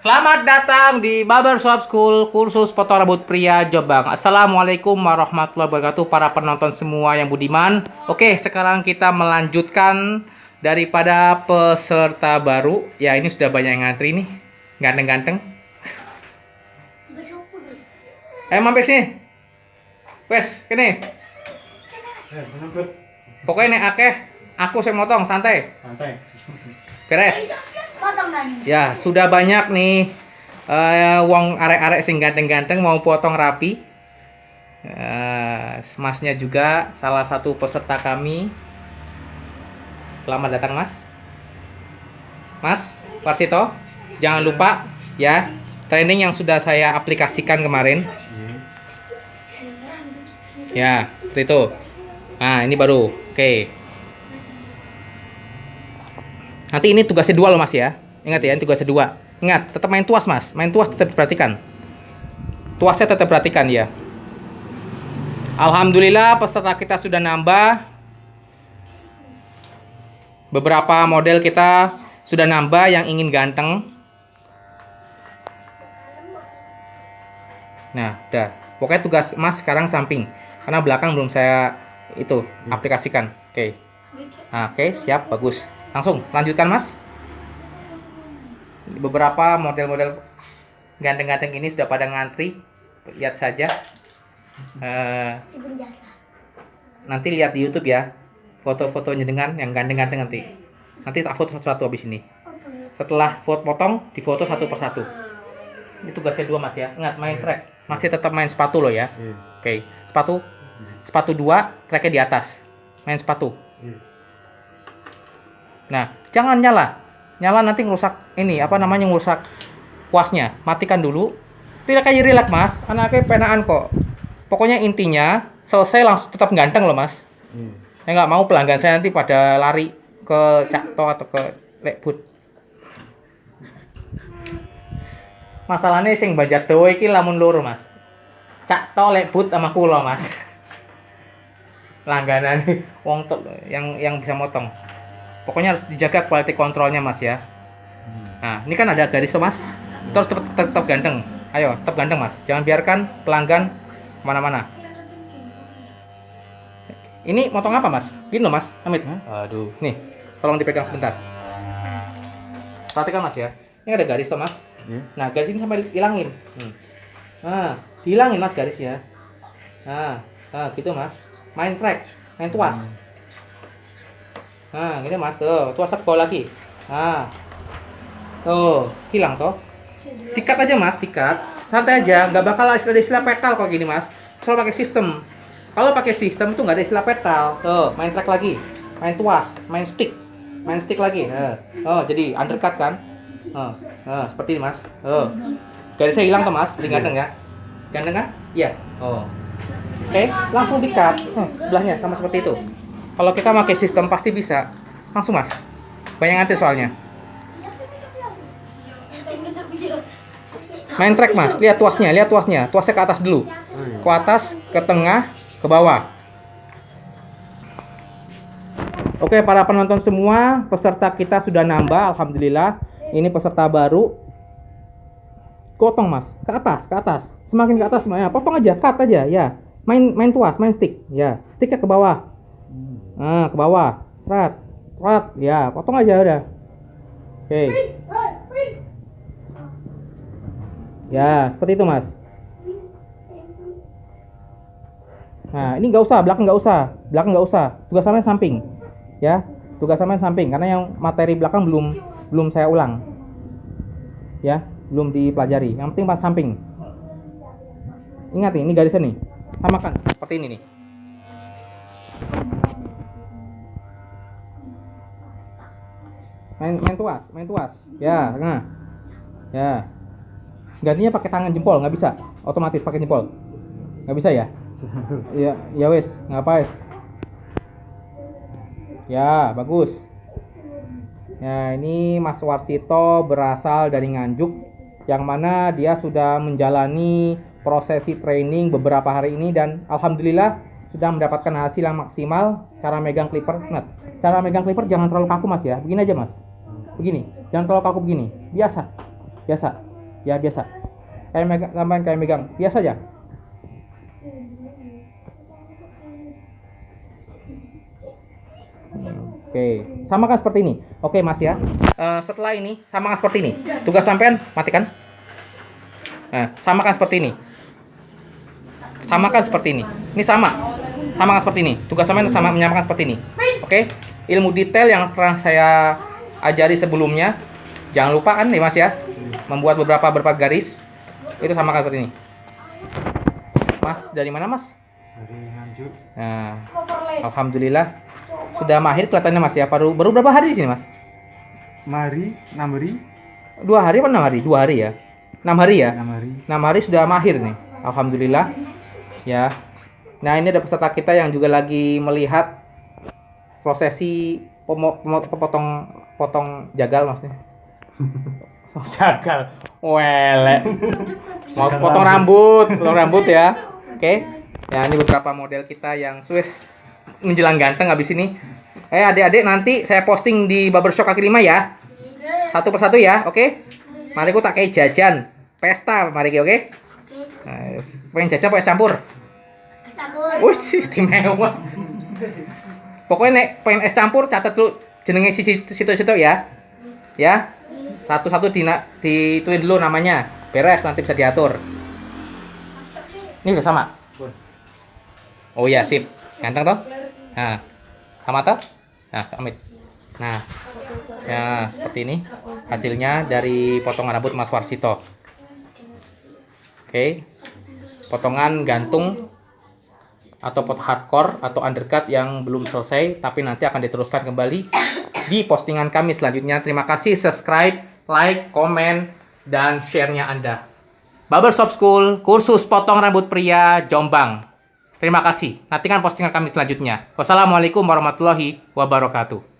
Selamat datang di Barbershop School, kursus potong rambut pria Jombang. Assalamualaikum warahmatullahi wabarakatuh para penonton semua yang budiman. Oke, sekarang kita melanjutkan daripada peserta baru. Ya, ini sudah banyak yang ngantri nih. Ganteng-ganteng. Mampir sini. Wes, kene. Pokoknya nek akeh, aku sing motong santai. Santai. Beres. Ya, sudah banyak nih wong arek-arek sing ganteng-ganteng mau potong rapi. Masnya juga salah satu peserta kami. Selamat datang, Mas. Mas Warsito, jangan lupa ya, training yang sudah saya aplikasikan kemarin. Ya, seperti itu. Nah, ini baru. Oke. Nanti ini tugasnya 2 loh, Mas ya. Ingat ya, ini tugasnya 2. Ingat, tetap main tuas, Mas. Main tuas tetap perhatikan. Tuasnya tetap perhatikan ya. Alhamdulillah peserta kita sudah nambah. Beberapa model kita sudah nambah yang ingin ganteng. Nah, udah. Pokoknya tugas Mas sekarang samping. Karena belakang belum saya itu aplikasikan. Oke. Nah, oke, siap, bagus. Langsung lanjutkan, Mas. Beberapa model-model ganteng-ganteng ini sudah pada ngantri. Lihat saja. Nanti lihat di YouTube ya, foto-fotonya dengan yang ganteng-ganteng nanti. Nanti tak foto satu-satu habis ini. Setelah foto potong, difoto satu persatu. Ini tugasnya 2, Mas ya. Ingat, main track. Masih tetap main sepatu loh ya. Oke. Sepatu 2, tracknya di atas. Main sepatu. Nah, jangan nyala. Nyala nanti ngerusak ini, ngerusak kuasnya. Matikan dulu. Relax, Mas. Anaknya penaan kok. Pokoknya intinya, selesai langsung tetap ganteng loh, Mas. Saya nggak mau pelanggan saya nanti pada lari ke Cakto atau ke Lekbud. Masalahnya sing bajak dowo iki lamun loro, Mas. Cakto, Lekbud sama kulo, Mas. Langganan wong yang bisa motong. Pokoknya harus dijaga quality kontrolnya, Mas ya. Nah, ini kan ada garis tuh, Mas. Terus tetap ganteng. Ayo, tetap ganteng, Mas. Jangan biarkan pelanggan kemana-mana. Ini motong apa, Mas? Gini loh, Mas. Amit. Aduh. Nih, tolong dipegang sebentar. Perhatikan, Mas ya. Ini ada garis tuh, Mas. Nah, garis ini sampai hilangin. Nah, dihilangin, Mas, garisnya. Nah, gitu, Mas. Main track, main tuas. Nah, gini, Mas, tuh tuas ke bawah lagi. Nah, tuh hilang toh. Dikat aja, Mas, dikat. Santai aja, nggak bakal ada istilah petal kok gini, Mas. Selalu pakai sistem. Kalau pakai sistem itu nggak ada istilah petal. Tuh, main track lagi, main tuas, main stick lagi. Jadi undercut kan? Seperti ini, Mas. Garisnya hilang tuh, Mas. Ganteng ya? Ganteng kan? Iya. Oke, langsung dikat. Sebelahnya sama seperti itu. Kalau kita pakai sistem pasti bisa. Langsung, Mas. Banyak nanti soalnya. Main track, Mas. Lihat tuasnya. Tuasnya ke atas dulu. Ke atas, ke tengah, ke bawah. Oke, para penonton semua, peserta kita sudah nambah, alhamdulillah. Ini peserta baru. Potong, Mas. Ke atas. Semakin ke atas, ya, potong aja, cut aja, ya. Main tuas, main stick, ya. Sticknya ke bawah. Ke bawah. Serat. Ya, potong aja udah. Oke. Ya, seperti itu, Mas. Nah, ini nggak usah, belakang nggak usah. Tugas sampai samping. Ya, tugas sampai samping karena yang materi belakang belum saya ulang. Ya, belum dipelajari. Yang penting pas samping. Ingat nih, ini garisnya nih. Samakan seperti ini nih. Main tuas. Ya, tengah. Ya. Gantinya pakai tangan jempol, nggak bisa. Otomatis pakai jempol. Nggak bisa ya? Ya wes, ngapain? Ya, bagus. Ya, ini Mas Warsito berasal dari Nganjuk, yang mana dia sudah menjalani prosesi training beberapa hari ini dan alhamdulillah sudah mendapatkan hasil yang maksimal. Cara megang clipper, ingat, cara megang clipper jangan terlalu kaku, Mas ya. Begini aja, Mas. Begini, jangan terlalu kaku begini. Biasa. Ya biasa. Kayak megang, tambahin kayak megang. Biasa aja. Oke, samakan seperti ini. Oke Mas ya. Setelah ini samakan seperti ini. Tugas sampean matikan. Nah, samakan seperti ini. Samakan seperti ini. Ini sama. Samakan seperti ini. Tugas sampean sama menyamakan seperti ini. Oke. Ilmu detail yang telah saya ajari sebelumnya. Jangan lupa kan nih Mas ya. Membuat beberapa garis. Itu samakan seperti ini. Mas, dari mana Mas? Dari Nganjuk. Nah, alhamdulillah sudah mahir kelihatannya Mas ya. Baru berapa hari di sini Mas? Mari, 6 hari. 2 hari apa 6 hari? 2 hari ya. 6 hari ya. 6 hari. 6 hari sudah mahir nih. Alhamdulillah. Ya. Nah, ini ada peserta kita yang juga lagi melihat prosesi potong jagal maksudnya. Jagal. Welek. Mau potong rambut ya. Oke. Ya, ini beberapa model kita yang Swiss menjelang ganteng habis ini. Adik-adik nanti saya posting di Barbershop kaki 5 ya. Satu persatu ya, oke? Mari ku tak kayak jajan. Pesta, mari oke? Nah, pengen jajan apa es campur? Wih, istimewa. Pokoknya nek pengen es campur catat dulu jenenge situ-situ ya. Ya. Satu-satu dituin dulu namanya. Beres nanti bisa diatur. Ini udah sama. Oh ya, sip. Ganteng toh? Nah. Sama toh? Nah, amit. Nah. Ya, seperti ini hasilnya dari potongan rambut Mas Warsito. Oke. Potongan gantung atau pot hardcore atau undercut yang belum selesai tapi nanti akan diteruskan kembali di postingan kami selanjutnya. Terima kasih, subscribe, like, komen, dan share-nya Anda. Barbershop School, kursus potong rambut pria Jombang. Terima kasih. Nantikan postingan kami selanjutnya. Wassalamualaikum warahmatullahi wabarakatuh.